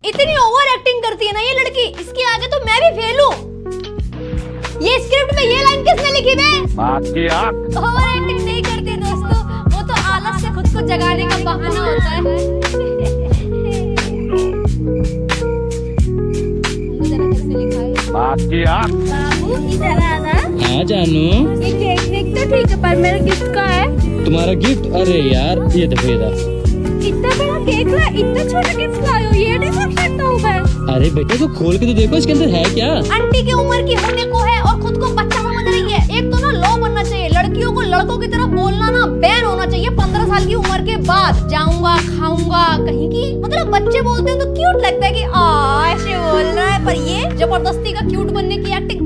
इतनी over acting करती है ना ये लड़की, इसके आगे तो मैं भी फेल हूँ। ये स्क्रिप्ट में ये लाइन किसने लिखी है? ओवर एक्टिंग नहीं करते दोस्तों, वो तो आलस से खुद को जगाने का बहाना होता है। बाबू इधर आना। हाँ जानू, ये केक वेक तो ठीक है, पर मेरा गिफ्ट का है। तुम्हारा गिफ्ट? अरे यार ये देखो ये था। इतना बड़ा केक ला, इतना छोटा गिफ्ट लाए हो, ये नहीं समझ सकता हूँ मैं। अरे बेटे तो खोल के तो देखो इसके अंदर है क्या। आंटी की उम्र की होने को है और खुद को बच्चा समझ रही है। एक तो ना लॉ बनना चाहिए, लड़कियों को लड़कों की तरह बोलना ना बैन होना चाहिए 15 साल की उम्र के बाद। जाऊंगा खाऊंगा कहीं की, मतलब बच्चे बोलते हैं तो क्यूट लगता है कि ऐसे बोल रहा है, पर ये जबरदस्ती का क्यूट बनने की एक्टिंग।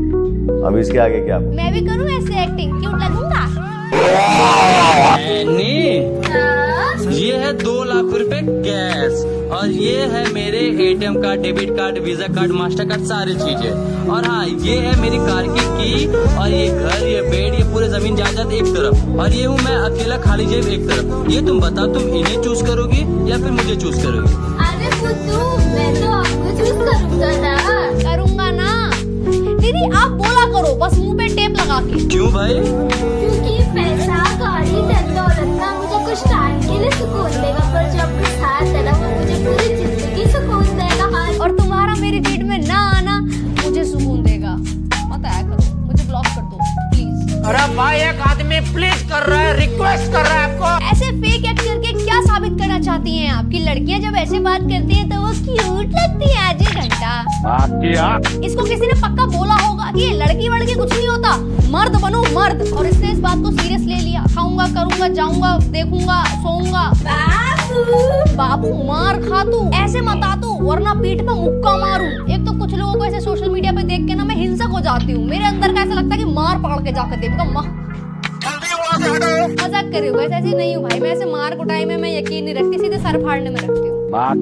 अब इसके आगे क्या? मैं भी करूँ ऐसे एक्टिंग, क्यूट लगूंगा। ये है 2 लाख रुपए कैश और ये है मेरे ATM card, debit card, visa card, master card, सारी चीजें। और हाँ ये है मेरी कार की और ये घर, ये बेड, ये पूरे जमीन जायदाद एक तरफ और ये हूँ मैं अकेला खाली जेब एक तरफ। ये तुम बताओ, तुम इन्हें चूज करोगी या फिर मुझे चूज करोगी? अरे बुद्धू, मैं तो आपको चूज करूंगा ना। दीदी आप बोला करो बस मुंह पे टेप लगा के। क्यों भाई? क्योंकि पैसा गाड़ी धन दौलत ना मुझे कुछ टाइम के लिए सुकून देगा, पर जब आपके साथ है ना वो मुझे पूरी जिंदगी सुकून देगा। और तुम्हारा मेरी फीड में ना आना मुझे सुकून देगा। मत आया करो, मुझे ब्लॉक कर दो प्लीज। अरे भाई एक आदमी प्लीज कर रहा है, रिक्वेस्ट कर रहा है आपको। ऐसे फेक एक्ट करके क्या साबित करना चाहती हैं आपकी लड़कियां? जब ऐसे बात करती हैं तो वो क्यूट लगती है। आज घंटा इसको किसी ने पक्का बोला होगा कि ये लड़की वड़की कुछ नहीं होता, मर्द बनो मर्द, और इसने इस बात को सीरियस ले लिया। खाऊंगा करूंगा जाऊंगा देखूंगा सोऊंगा। बाबू मार खा तू, ऐसे मत आ तू वरना पीठ पे मुक्का मारूं। एक तो कुछ लोगों को ऐसे सोशल मीडिया पे देख के ना मैं हिंसक हो जाती हूँ। मेरे अंदर का ऐसा लगता है कि मार पकड़ के जाकर देखूंगा। मजाक कर रही हूँ, ऐसे नहीं हूँ भाई। मैं ऐसे मार कुटाई में मैं यकीन नहीं रखती, सीधे सर फाड़ने में रखती हूँ। हाँ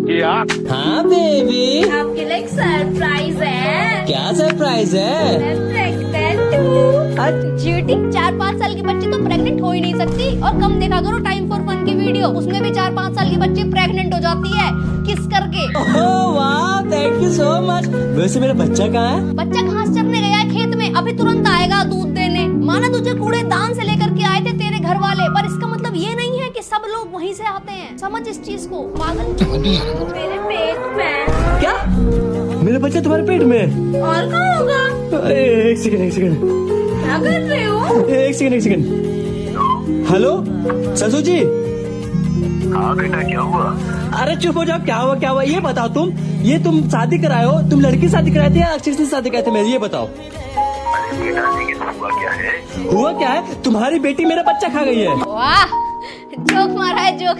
बेबी, आपके लिए एक सरप्राइज है। क्या सरप्राइज है? मैं प्रेग्नेंट हूँ। झूठी, 4-5 साल की बच्ची तो प्रेग्नेंट हो ही नहीं सकती। और कम देखा करो टाइम फॉर फन की वीडियो, उसमें भी 4-5 साल की बच्ची प्रेग्नेंट हो जाती है किस करके। ओह वाह, थैंक यू सो मच। वैसे मेरा बच्चा कहाँ है? बच्चा घास चरने गया है खेत में, अभी तुरंत आएगा दूध देने। माना तुझे कूड़ेदान से लेकर के आए थे तेरे घर वाले, पर इसका मतलब ये नहीं है कि सब लोग वहीं से आते हैं। समझ इस चीज को पागल। मेरे पेट में। क्या? मेरा बच्चा तुम्हारे पेट में? और कहाँ होगा? एक सेकंड। क्या कर रहे हो? एक सेकंड। हेलो ससुर जी। हाँ बेटा क्या हुआ? अरे चुप हो जाओ, क्या हुआ ये बताओ। तुम शादी कराए हो? तुम लड़की शादी कराए थे या अक्षय से शादी कराए थे? मैं ये बताओ। बेटा लेकिन हुआ क्या है? हुआ क्या है? तुम्हारी बेटी मेरा बच्चा खा गई है। वाह, जोक मारा है जोक।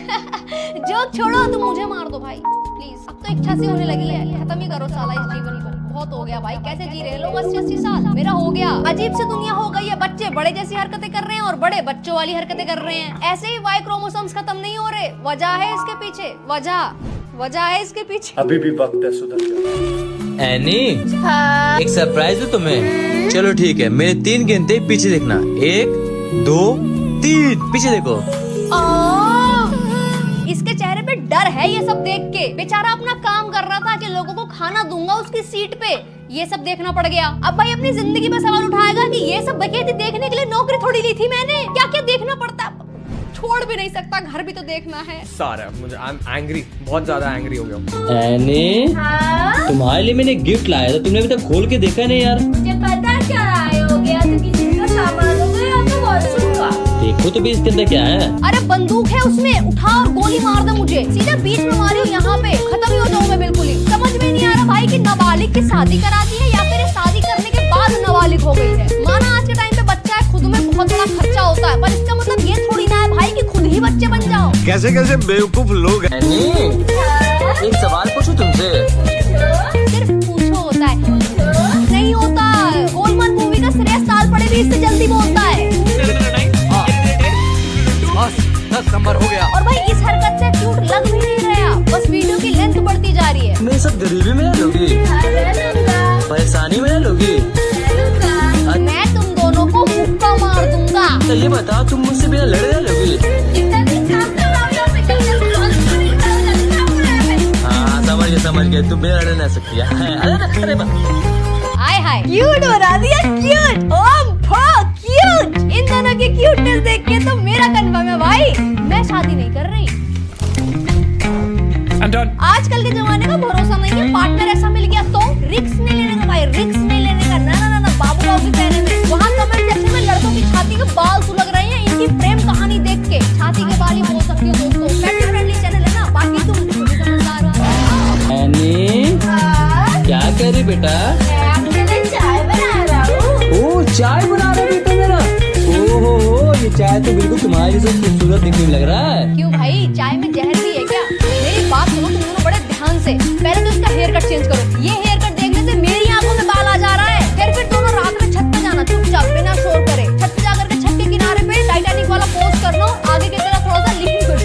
जोक छोड़ो, तुम मुझे मार दो भाई प्लीज। अब तो इच्छा सी होने लगी है, खत्म ही करो साला इस जीवन को। बहुत हो गया भाई, कैसे जी रहे लोग 80-80 साल। मेरा हो गया, अजीब सी दुनिया हो गई है। बच्चे बड़े जैसी हरकतें कर रहे हैं और बड़े बच्चों वाली हरकतें कर रहे हैं। ऐसे ही वाई क्रोमोसोम्स खत्म नहीं हो रहे। वजह है इसके पीछे, वजह है इसके पीछे। अभी भी वक्त है, सुधर जाओ। एनी, हाँ। एक सरप्राइज है तुम्हें। चलो ठीक है, मेरे 3 गिनते पीछे देखना। 1 2 3, पीछे देखो। इसके चेहरे पे डर है ये सब देख के। बेचारा अपना काम कर रहा था कि लोगों को खाना दूंगा उसकी सीट पे, ये सब देखना पड़ गया। अब भाई अपनी जिंदगी में सवाल उठाएगा कि ये सब बकेती देखने के लिए नौकरी थोड़ी ली थी मैंने। क्या क्या देखना पड़ता, छोड़ भी नहीं सकता, घर भी तो देखना है। सारा मुझे आई एम एंग्री, बहुत ज्यादा एंग्री हो गया। एनी, हाँ? तुम्हारे लिए मैंने गिफ्ट लाया था, तुमने अभी तक खोल के देखा नहीं यार। मुझे पता क्या आए हो गया, तो किसी का सामान हो गया तो वॉशरूम का। देखो तो भी इसके अंदर क्या है। अरे बंदूक है उसमें, उठा और गोली मार दे मुझे। सीधा बीच में मारी हूँ, यहाँ पे खत्म ही हो जाऊंगा बिल्कुल ही। समझ में नहीं आ रहा भाई कि नाबालिग की शादी करा दी है या फिर शादी करने के बाद नाबालिग हो गई है। माना आज के टाइम पे बच्चा है, खुद में बहुत बड़ा खर्चा होता है, पर इसका मतलब ये थोड़ी ना है भाई कि खुद ही बच्चे बन जाओ। कैसे कैसे बेवकूफ लोग हैं। एनी, एक सवाल पूछूं तुमसे? सिर्फ पूछो होता है, नहीं होता। गोलमाल मूवी का श्रेयस ताल पड़े भी इससे जल्दी बोलता है। 10 नंबर हो गया। और भाई इस हरकत से क्यूट लग भी नहीं रहा, बस वीडियो की लेंथ बढ़ती जा रही है। तुम सब गरीबी में ना लोगी, परेशानी में ना लोगी। मैं तुम दोनों को मुक्का मार दूंगा। तो ये बताओ, तुम मुझसे बिना लड़े ना लोगी? हाँ समझ गए, तुम मेरा लड़ने नहीं सकती है। अरे हाय हाय क्यूट बना दिया क्यूट। ओम क्यूट। इन दोनों की क्यूटनेस देख के तो मेरा कंफर्म है भाई, मैं शादी नहीं कर रही। आजकल के जमाने का भरोसा नहीं है, पार्टनर ऐसा मिल गया तो रिस्क नहीं लेने का भाई, रिस्क नहीं लेने का। ना बाबूराव की कहने में वहाँ कमेंट सेक्शन में लड़कों की छाती के बाल सुलग रहे हैं इनकी प्रेम कहानी देख के। छाती के बाल ही बोल सकती हो दोस्तों, फैमिली फ्रेंडली चैनल है ना, बाकी तुम भी समझदार हो। एनी क्या कर रही बेटा? चाय बना रहा हूँ। ओह चाय बना रहे बेटा मेरा। ओहो ये चाय तो बिल्कुल तुम्हारी से खूबसूरत दिखने लग रहा है। क्यों भाई चाय में जहर भी है क्या? मेरी बात सुनो तुम दोनों बड़े ध्यान से। पहले तो इसका हेयर कट चेंज करो। ये हेयर कट देखने से मेरी आंखों में बाल आ जा रहा है। फिर दोनों रात में छत पे जाना चुपचाप बिना शोर करे। छत पे जाकर के छत के किनारे पे टाइटैनिक वाला पोज कर लो, आगे की तरफ थोड़ा सा लिखूं।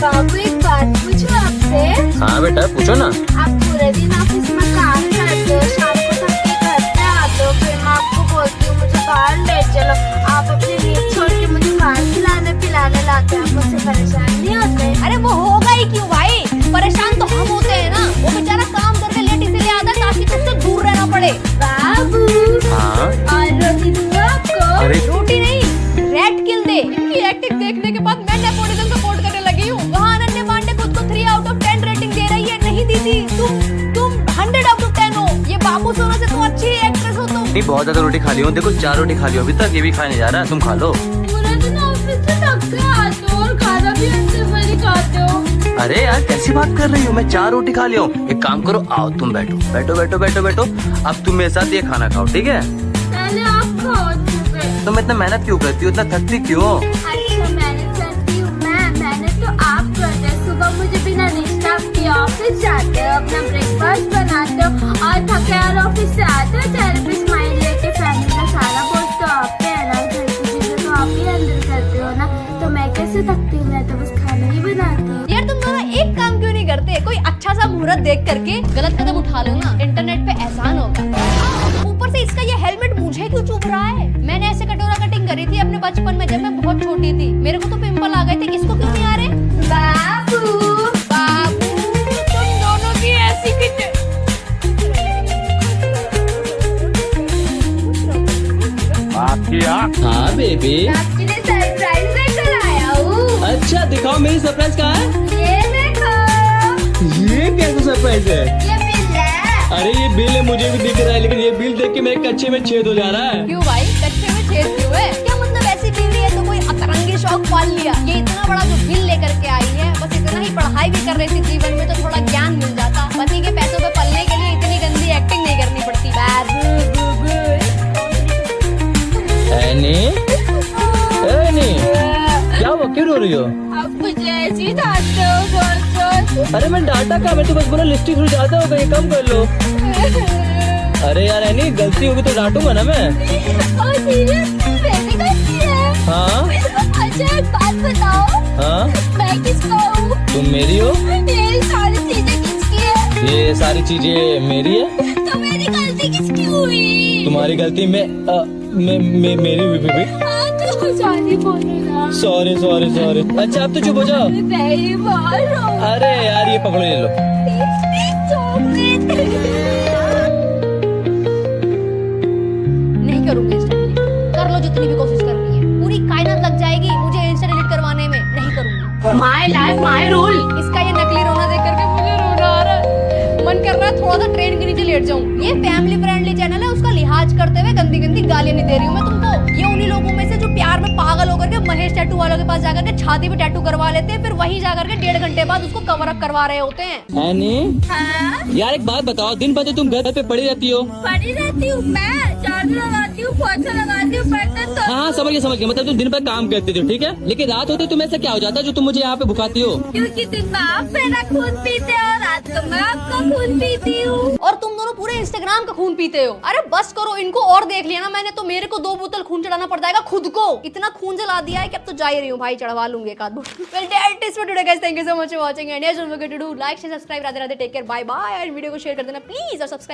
बाबू एक बात पूछूं आपसे? हाँ बेटा पूछो ना। आप पूरे दिन ऑफिस में काम करते हो, शाम को थक के घर पे आते हो, फिर मैं आपको बोलती हूँ मुझे बाहर ले चलो, आप अपनी नींद छोड़ के मुझे बाहर खिलाने पिलाने लाते हैं, आप मुझसे परेशान नहीं होते? अरे वो होगा ही क्यों भाई, परेशान तो हम होते हैं ना। वो बेचारा काम करके लेट इसलिए आता है ताकि तुझसे दूर रहना पड़े। बाबू हाँ और रोटी दूँ आपको? अरे रोटी नहीं रेड किल दे। इनकी एक्टिंग देखने के बाद मैं नेपोटिज्म सपोर्ट करने लगी हूँ। वहाँ अनन्या पांडे खुद को 3 आउट ऑफ 10 रेटिंग दे रही है। नहीं दीदी तुम 100 आउट ऑफ 10 हो। ये बाबू सोना से तुम अच्छी एक्ट्रेस हो तुम। नहीं बहुत ज्यादा रोटी खा ली हूँ, देखो 4 रोटी खा ली हूँ अभी तक, ये भी खाने जा रहा है, तुम खा लो। पूरे दिन ऑफिस से थक के आते हो और खाना भी अच्छे से नहीं खाते हो। अरे यार कैसी बात कर रही हो, मैं 4 रोटी खा लिया हूँ। एक काम करो आओ तुम बैठो बैठो बैठो बैठो बैठो। अब तुम मेरे साथ ये खाना खाओ ठीक है? पहले आप खाओ चुके। तुम इतना मेहनत क्यों करती हो, इतना थकती क्यों? अच्छा मैंने करती हूँ मैंने तो आप करते हैं। सुबह मुझे बिना नाश्ता किए ऑफिस जाते हो, अपना ब्रेकफास्ट बनाते हो और थके और ऑफिस से आते हो, चेहरे पे स्माइल लेके फैमिली का सारा बोझ तो आप पे है ना, घर की चीजें तो आप ही हैंडल करते हो ना, तो मैं कैसे थकती हूँ, मैं तो बस खाना ही बनाती हूँ। यार तुम दोनों एक काम क्यों नहीं करते? कोई अच्छा सा मुहूर्त देख करके गलत कदम उठा लो ना, इंटरनेट पे एहसान होगा। ऊपर से इसका ये हेलमेट मुझे क्यों चुभ रहा है? मैंने ऐसे कटोरा कटिंग करी थी अपने बचपन में जब मैं बहुत छोटी थी, मेरे को तो पिंपल आ गए थे, इसको क्यों नहीं आ रहे? बाबू तुम दोनों की ऐसी हाँ बेबी आपके लिए सरप्राइज लेकर आया हूँ। अच्छा दिखाओ मेरी सरप्राइज कहाँ है? ये देखो, ये कैसा सरप्राइज है? ये बिल है। अरे ये बिल है मुझे भी दिख रहा है, लेकिन ये बिल देख के मेरे कच्चे में छेद हो जा रहा है। क्यों भाई कच्चे में छेद क्यों है? क्या मतलब ऐसी बीवी है तो कोई अतरंगी शौक पाल लिया? ये इतना बड़ा जो बिल लेकर के आई है, बस इतना ही पढ़ाई भी कर रही थी जीवन में तो थोड़ा ज्ञान मिल जाता। पति के पैसों पे पलने के लिए इतनी गंदी एक्टिंग नहीं करनी पड़ती। क्या हुआ, क्यों रो रही हो? आप मुझे ऐसे ही डांटते हो रोज। अरे मैं डांटा का, मैं तो बस बोला लिपस्टिक थोड़ी ज्यादा हो गई, कम कर लो। अरे यार एनी गलती होगी तो डांटूंगा ना मैं। मैंने गलती है। हाँ अच्छा एक बात बताओ, हाँ मैं किसका हूँ? तुम मेरी हो। ये सारी चीजें किसकी है? ये सारी चीजें मेरी है। तो मेरी गलती किसकी हुई? तुम्हारी गलती मेरी हुई बेबी। हाँ तो सॉरी बोलो ना। Sorry sorry sorry. अच्छा अब तो चुप हो जाओ। नहीं बोल रहा हूँ। अरे यार ये पकड़ो ले लो। नहीं करूंगी इंस्टा डिलीट, कर लो जितनी भी कोशिश करनी है, पूरी कायनात लग जाएगी मुझे इंस्टा डिलीट करवाने में, नहीं करूंगी। My life my rule. इसका ये नकली रोना देख करके मुझे रोना आ रहा है। मन कर रहा है थोड़ा सा ट्रेन के नीचे लेट जाऊं। ये फैमिली फ्रेंडली चैनल है, उसका लिहाज करते हुए गंदी गंदी गालियां नहीं दे रही हूँ मैं तुमको। ये उन्हीं लोगों में से जो प्यार में पागल होकर के महेश टैटू वालों के पास जाकर के छाती पे टैटू करवा लेते हैं, फिर वहीं जाकर के 1.5 घंटे बाद उसको कवर अप करवा रहे होते हैं। एनी हाँ यार एक बात बताओ, दिन भर तो तुम घर पे पड़ी रहती हो। पड़ी रहती हूँ मैं, झाड़ू लगाती हूँ, पोछा लगाती हूँ, बर्तन धोती हूँ। हाँ समझ गए, मतलब तुम दिन भर काम करती हो ठीक है, लेकिन रात होते तुम्हें ऐसा क्या हो जाता है जो तुम मुझे यहाँ पे भुखाती हो? क्योंकि दिन में आप मेरा खून पीते हो, रात को मैं आपका खून पीती हूँ। और तुम दोनों पूरे इंस्टाग्राम का खून पीते हो। अरे बस करो, इनको और देख लिया ना मैंने तो मेरे को 2 बोतल खून चढ़ाना पड़ जाएगा खुद को। इतना खून जला दिया है कि अब तो जा ही रही हूँ भाई, चढ़वा लूंगी एक आध बोतल। Well, that is for today guys. Thank you so much for watching and yes, don't forget to do like, share, subscribe. Radhe Radhe, take care, bye bye. And video को शेयर कर देना प्लीज और सब्सक्राइब